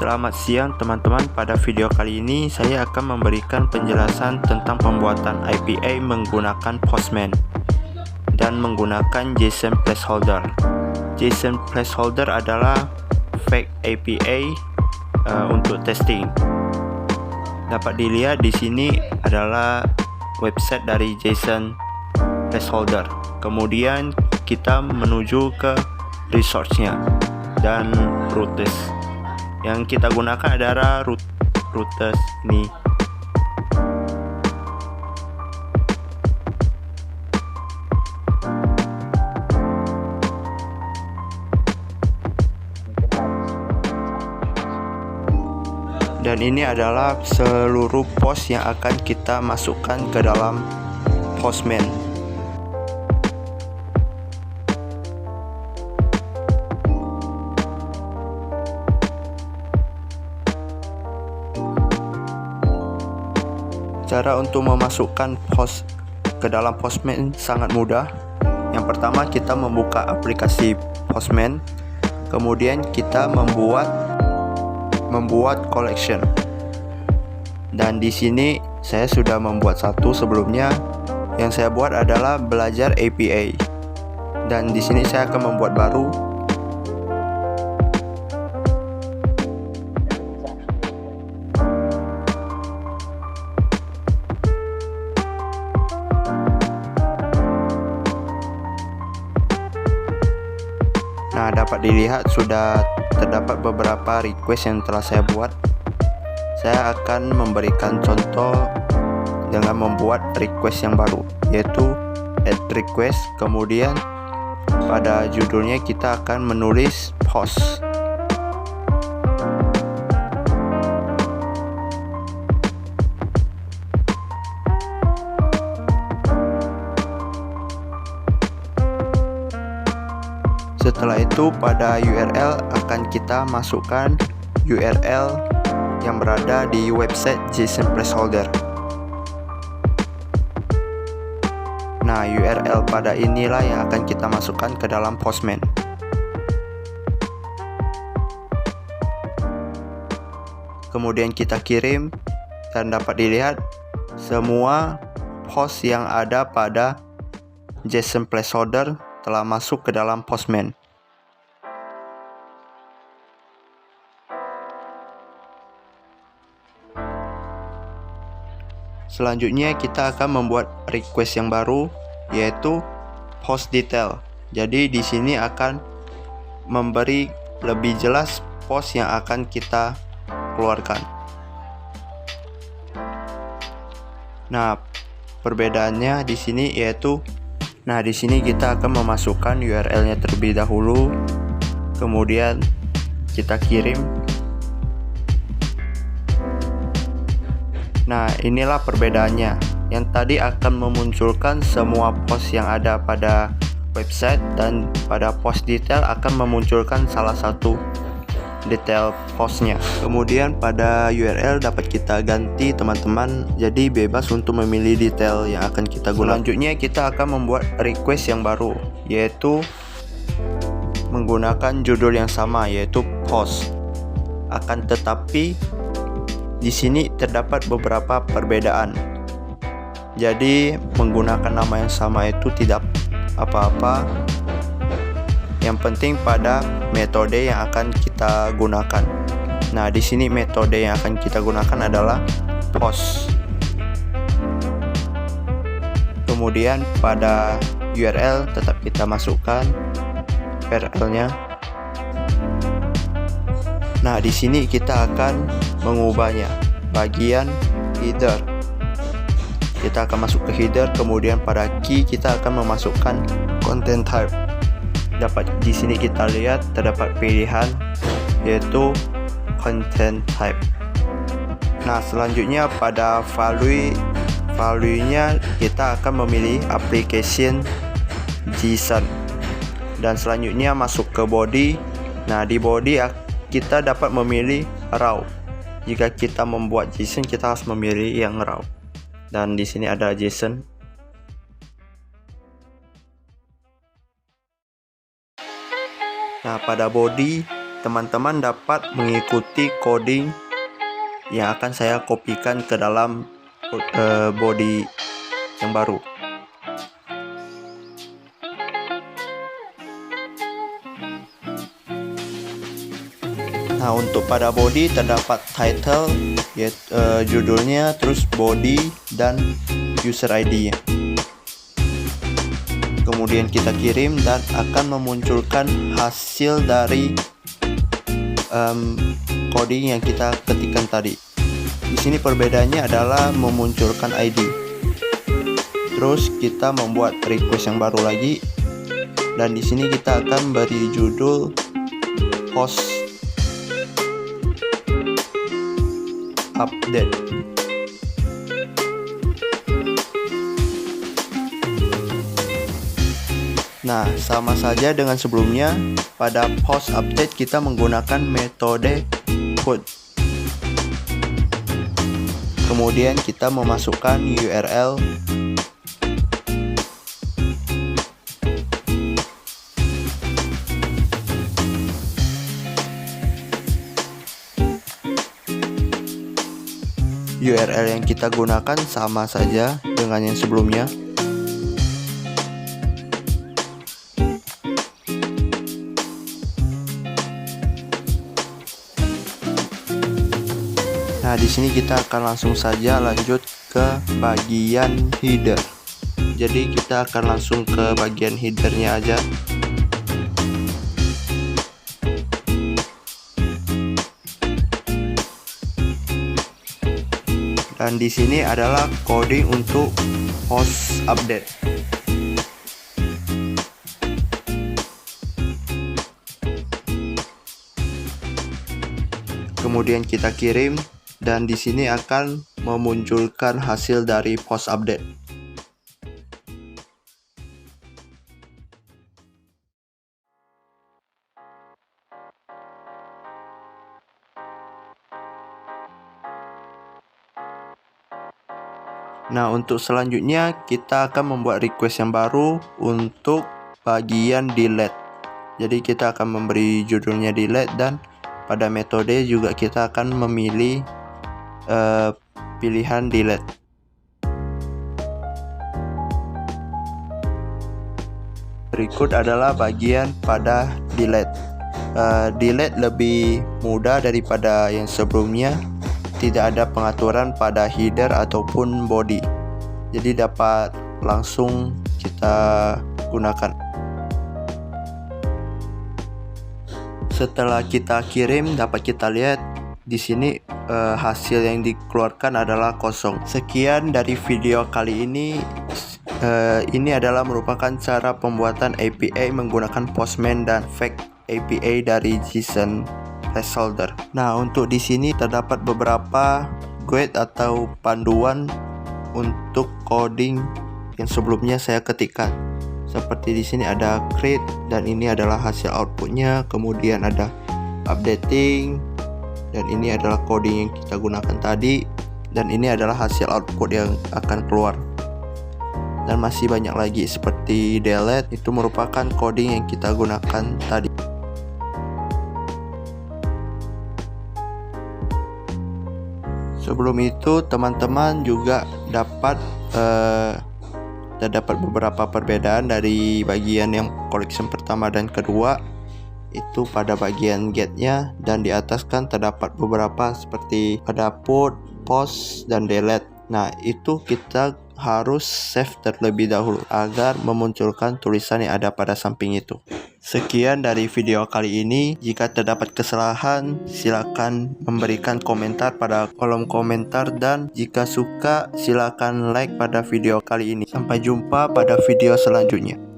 Selamat siang teman-teman. Pada video kali ini saya akan memberikan penjelasan tentang pembuatan API menggunakan Postman dan menggunakan JSON placeholder. JSON placeholder adalah fake API untuk testing. Dapat dilihat di sini adalah website dari JSON placeholder. Kemudian kita menuju ke resource-nya dan routes. Yang kita gunakan adalah routes ini. Dan ini adalah seluruh post yang akan kita masukkan ke dalam Postman. Cara untuk memasukkan post ke dalam Postman sangat mudah. Yang pertama, kita membuka aplikasi Postman, kemudian kita membuat collection. Dan di sini saya sudah membuat satu sebelumnya. Yang saya buat adalah belajar API. Dan di sini saya akan membuat baru. Nah, dapat dilihat sudah terdapat beberapa request yang telah saya buat. Saya akan memberikan contoh dengan membuat request yang baru, yaitu add request. Kemudian pada judulnya kita akan menulis post. Setelah itu pada URL akan kita masukkan URL yang berada di website JSON placeholder. Nah, URL pada inilah yang akan kita masukkan ke dalam Postman. Kemudian kita kirim dan dapat dilihat semua post yang ada pada JSON placeholder telah masuk ke dalam Postman. Selanjutnya kita akan membuat request yang baru, yaitu post detail. Jadi di sini akan memberi lebih jelas post yang akan kita keluarkan. Nah, perbedaannya di sini yaitu di sini kita akan memasukkan URL-nya terlebih dahulu, kemudian kita kirim. Nah, inilah perbedaannya. Yang tadi akan memunculkan semua post yang ada pada website, dan pada post detail akan memunculkan salah satu detail postnya. Kemudian pada URL dapat kita ganti teman-teman, jadi bebas untuk memilih detail yang akan kita gunakan. Selanjutnya kita akan membuat request yang baru, yaitu menggunakan judul yang sama, yaitu post. Akan tetapi di sini terdapat beberapa perbedaan. Jadi menggunakan nama yang sama itu tidak apa-apa. Yang penting pada metode yang akan kita gunakan. Nah, di sini metode yang akan kita gunakan adalah post. Kemudian pada URL tetap kita masukkan URL-nya. Nah, di sini kita akan mengubahnya. Bagian header. Kita akan masuk ke header, kemudian pada key kita akan memasukkan content type. Dapat di sini kita lihat terdapat pilihan yaitu content type. Nah, selanjutnya pada value-nya kita akan memilih application JSON. Dan selanjutnya masuk ke body. Nah, di body kita dapat memilih raw. Jika kita membuat JSON, kita harus memilih yang raw. Dan di sini ada JSON. Nah, pada body teman-teman dapat mengikuti coding yang akan saya kopikan ke dalam body yang baru. Nah, untuk pada body terdapat title, yaitu judulnya, terus body dan user ID-nya. Kemudian kita kirim dan akan memunculkan hasil dari coding yang kita ketikkan tadi. Di sini perbedaannya adalah memunculkan ID. Terus kita membuat request yang baru lagi, dan di sini kita akan beri judul post update. Nah, sama saja dengan sebelumnya. Pada post update kita menggunakan metode put. Kemudian kita memasukkan URL yang kita gunakan sama saja dengan yang sebelumnya. Nah, di sini kita akan langsung saja lanjut ke bagian header. Jadi kita akan langsung ke bagian headernya aja. Dan di sini adalah coding untuk post update. Kemudian kita kirim, dan di sini akan memunculkan hasil dari post update. Nah, untuk selanjutnya kita akan membuat request yang baru untuk bagian delete. Jadi kita akan memberi judulnya delete, dan pada metode juga kita akan memilih pilihan delete. Berikut adalah bagian pada delete. Delete lebih mudah daripada yang sebelumnya. Tidak ada pengaturan pada header ataupun body, jadi dapat langsung kita gunakan. Setelah kita kirim, dapat kita lihat di sini hasil yang dikeluarkan adalah kosong. Sekian dari video kali ini. Ini adalah merupakan cara pembuatan API menggunakan Postman dan Fake API dari JSON placeholder. Nah, untuk di sini terdapat beberapa guide atau panduan untuk coding yang sebelumnya saya ketikkan. Seperti di sini ada create, dan ini adalah hasil outputnya. Kemudian ada updating, dan ini adalah coding yang kita gunakan tadi, dan ini adalah hasil output yang akan keluar. Dan masih banyak lagi seperti delete, itu merupakan coding yang kita gunakan tadi. Sebelum itu, teman-teman juga dapat terdapat beberapa perbedaan dari bagian yang collection pertama dan kedua. Itu pada bagian get-nya, dan di atas kan terdapat beberapa seperti ada put, post, dan delete. Nah, itu kita harus save terlebih dahulu agar memunculkan tulisan yang ada pada samping itu. Sekian dari video kali ini. Jika terdapat kesalahan, silakan memberikan komentar pada kolom komentar, dan jika suka silakan like pada video kali ini. Sampai jumpa pada video selanjutnya.